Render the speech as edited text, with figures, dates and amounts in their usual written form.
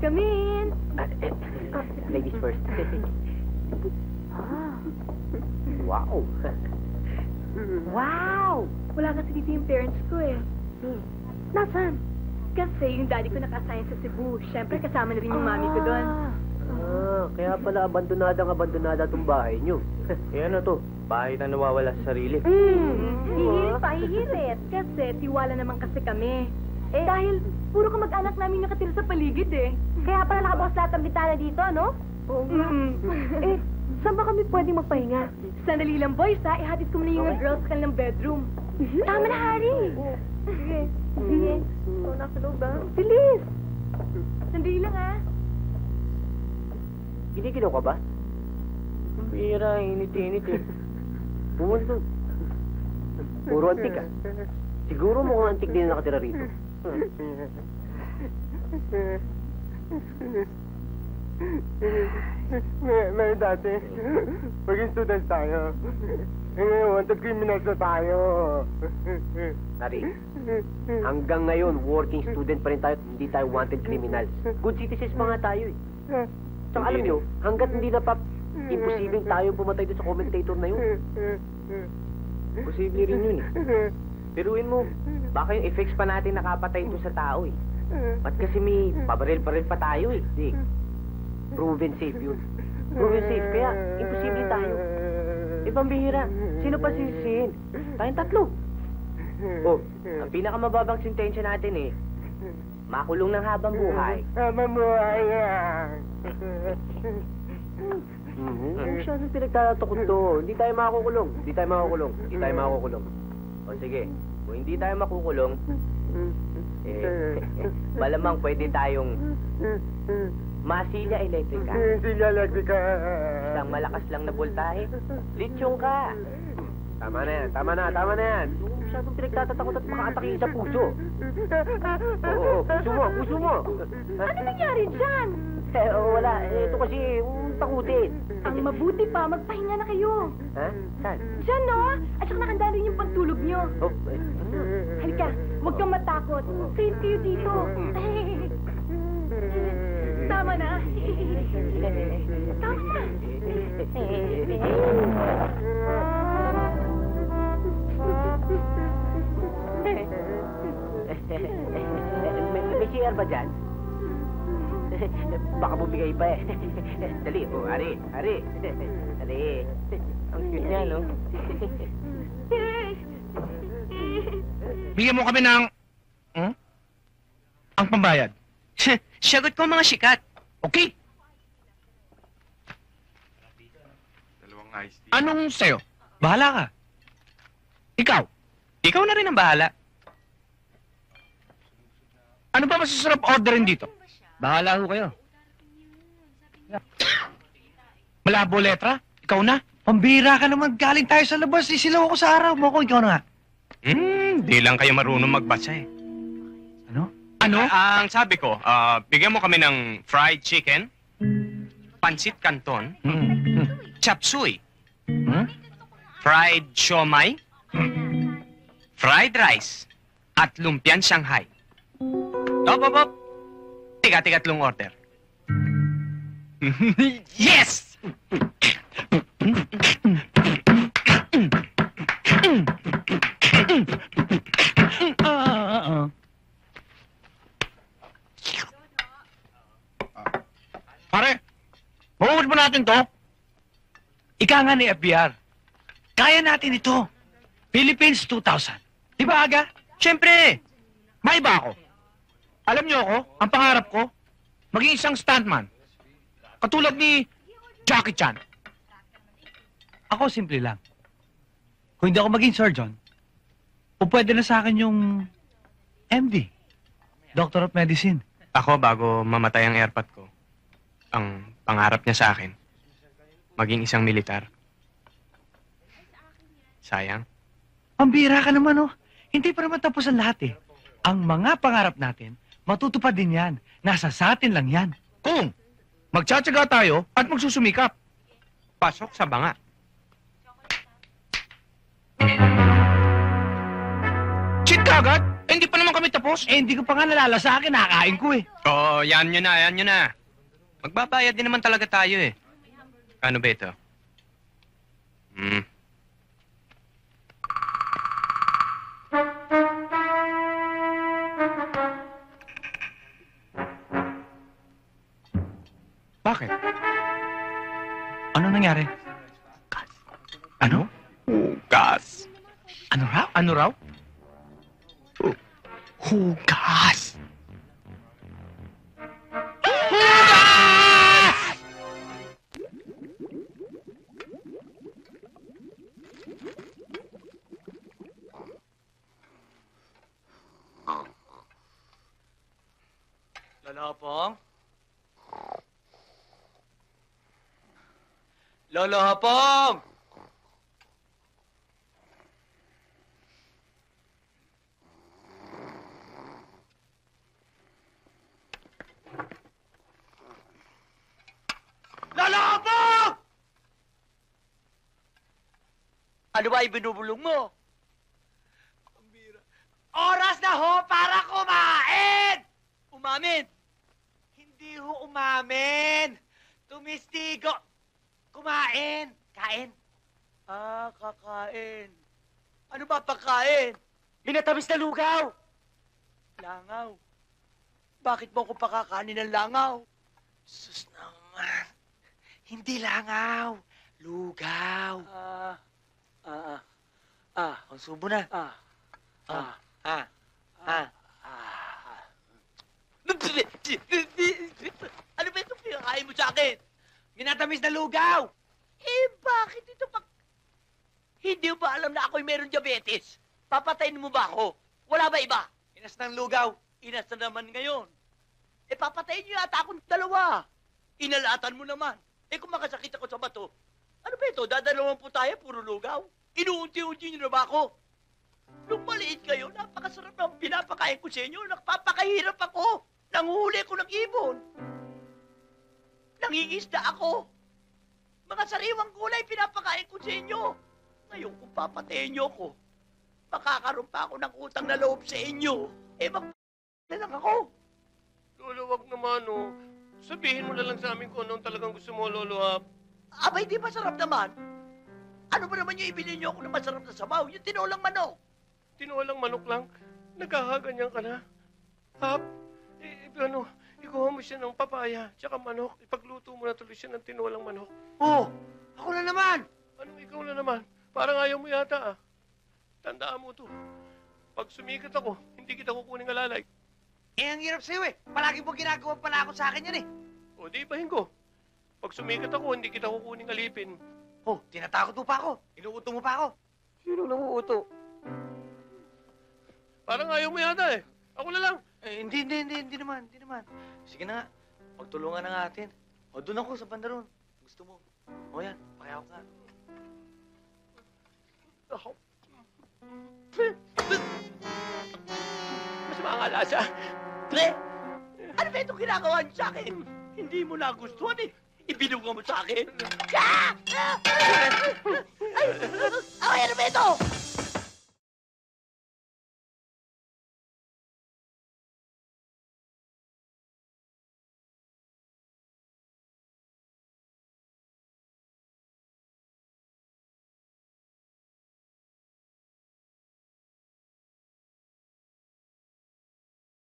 Come in. Ladies first. Wow. Wow! Wala kasi dito yung parents ko eh. Nasaan? Kasi yung daddy ko naka-assign sa Cebu. Siyempre, kasama na rin yung mami ko doon. Kaya pala abandonada tong bahay nyo. Eh ano to? Bahay na nawawala sa sarili. Hihirit pa, hihirit. Kasi tiwala naman kasi kami. Dahil puro kamag-anak namin nakatira sa paligid eh. Kaya pala nakabukas lahat ng bitana dito, ano? Oo nga. Saan ba kami pwedeng magpahinga? Sandali lang, boys, ha? Ihatid ko muna yung mga girls sa kanilang bedroom. Tama na, Harry! Sige. Sige. Nasa loob, ha? Bilis! Sandali lang, ha? Ginigilaw ka ba? Ang bira, init-init eh. Pumunta. Puro antik ah. Siguro mukhang antik din na nakatira rito. May dati, maging student tayo. Ngayon, wanted criminals na tayo. Nari, hanggang ngayon, working student pa rin tayo at hindi tayo wanted criminals. Good citizens pa nga tayo eh. Tsaka alam nyo, hanggat hindi na pa imposibleng tayo pumatay doon sa commentator na yun. Posible rin yun eh. Piruin mo, baka yung effects pa natin nakapatay doon sa tao eh. Ba't kasi may pabaril-baril pa tayo eh. Di, proven safe yun. Proven safe, kaya imposible tayo. Ibang bihira, sino pa sisisihin? Tayong tatlo. Oh, ang pinakamababang sentensya natin eh, makulong ng habang buhay. Habang buhay yan. Masyadong pinagtatakot to. Hindi tayo makukulong. Hindi tayo makukulong. Hindi tayo makukulong. O sige, kung hindi tayo makukulong, malamang pwede tayong masilya elektrika. Silya elektrika. Isang malakas lang na voltahe. Litsyong ka. Tama na yan, tama na yan. Masyadong pinagtatakot at makaatake sa puso. Oo, puso mo. Ano nangyari dyan? Wala. Ito kasi, takutin. Ang mabuti pa, magpahinga na kayo. Ha? Saan? Diyan, no? At saka nakanda rin yung pagtulog nyo. Oh, Halika, huwag kang matakot. Safe kayo dito. Tama na. Tama na. May CR ba dyan? Baka bumigay pa eh. Dali, Ari. Dali. Ang cute niya, no? Bigyan mo kami ng... ang pambayad. Sagot ko mga sikat. Okay? Anong sa'yo? Bahala ka. Ikaw? Ikaw na rin ang bahala. Ano ba masasarap orderin dito? Bahala ho kayo. Malabo letra? Ikaw na? Pambira ka naman. Galing tayo sa labas. Isilaw ako sa araw mo ko. Ikaw na nga. Di lang kayo marunong magbasa eh. Ano? Ano? Ang sabi ko, bigyan mo kami ng fried chicken, pansit canton, chop suey, fried siomai, fried rice, at lumpian Shanghai. Op. Tiga-tigatlong order. Yes! Pare, mahuhuli mo natin to. Ika nga ni FBR. Kaya natin ito. Philippines 2000. Di ba, Aga? Siyempre. May iba ako. Alam niyo ako, ang pangarap ko, maging isang stuntman. Katulad ni Jackie Chan. Ako, simple lang. Kung hindi ako maging surgeon, o pwede na sa akin yung MD, Doctor of Medicine. Ako, bago mamatay ang airpot ko, ang pangarap niya sa akin, maging isang militar. Sayang. Pambira ka naman, oh. Hindi pa naman tapos ang lahat, eh. Ang mga pangarap natin, matutupad din yan. Nasa sa atin lang yan. Kung magtsatsaga tayo at magsusumikap. Pasok sa banga. Cheat ka agad? Eh, hindi pa naman kami tapos. Eh, hindi ko pa nga nalalasa akin. Nakakain ko eh. Oo, yan nyo na, yan nyo na. Magbabayad din naman talaga tayo eh. Ano ba ito? Bakit? Ano nangyari? Ano? Hugas. Ano raw? Ano raw? Hugas! Lolo Hopong? Lolo Hopong! Lolo Hopong! Ano ba ibinubulong mo? Oras na ho para kumain! Umamin! Hindi ho umamin! Tumistigo! Kumain! Kain! Ah, kakain. Ano ba pagkain? Minatamis na lugaw! Langaw. Bakit mo ko pakakanin ng langaw? Sus naman. Hindi langaw. Lugaw. Konsumo na. Ano ba itong pinakain mo sa akin? Minatamis na lugaw! Eh, bakit ito pa... Hindi mo ba alam na ako'y meron diabetes? Papatayin mo ba ako? Wala ba iba? Inas ng lugaw. Inas na naman ngayon. Eh, papatayin niyo yata akong dalawa. Inalatan mo naman. Eh, kung makasakit ako sa bato, ano ba ito? Dadalawan po tayo, puro lugaw. Inuunti-unti niyo na ba ako? Nung maliit kayo, napakasarap ng pinapakain ko sa inyo. Napapakahirap ako. Nanguhuli ko ng ibon. Nangingisda ako. Mga sariwang gulay pinapakain ko sa inyo. Ngayon, kung papatayin niyo ako, makakaroon pa ako ng utang na loob sa inyo. Eh, na lang ako. Lolo, wag naman, oh. Sabihin mo na lang sa amin kung anong talagang gusto mo, Lolo, ha? Abay, di masarap naman. Ano ba naman yung ibili niyo ako ng masarap na sabaw? Yung tinolang manok. Tinolang manok lang. Nagkakaganyan ka na. Hap, ano, ikuha mo siya ng papaya, tsaka manok. Ipagluto mo na tuloy siya ng tinolang manok. Oh, ako na naman. Anong ikaw na naman? Parang ayaw mo yata, ah. Tandaan mo to. Pag sumikat ako, hindi kita kukuning alalay. Eh, ang hirap sa'yo eh. Palagi mo ginagawa pala ako sa akin yan eh. O, di ipahin ko. Pag sumikat ako, hindi kita kukuning alipin. Oh, tinatakot mo pa ako. Inuuto mo pa ako. Sino nanguuto? Parang ayaw mo yata, eh. Ako na lang. Eh, hindi naman. Sige na nga. Pagtulungan na natin. O, doon ako sa bandaron. Gusto mo. O yan, pakiyaw ka. Ako. Mas mga lasa. Pre! Ano ba itong ginagawa niyo sa akin? Hindi mo nagustuhan eh. Ibinuga mo sa akin. Ah! Ay! Ay! Ano ba ito?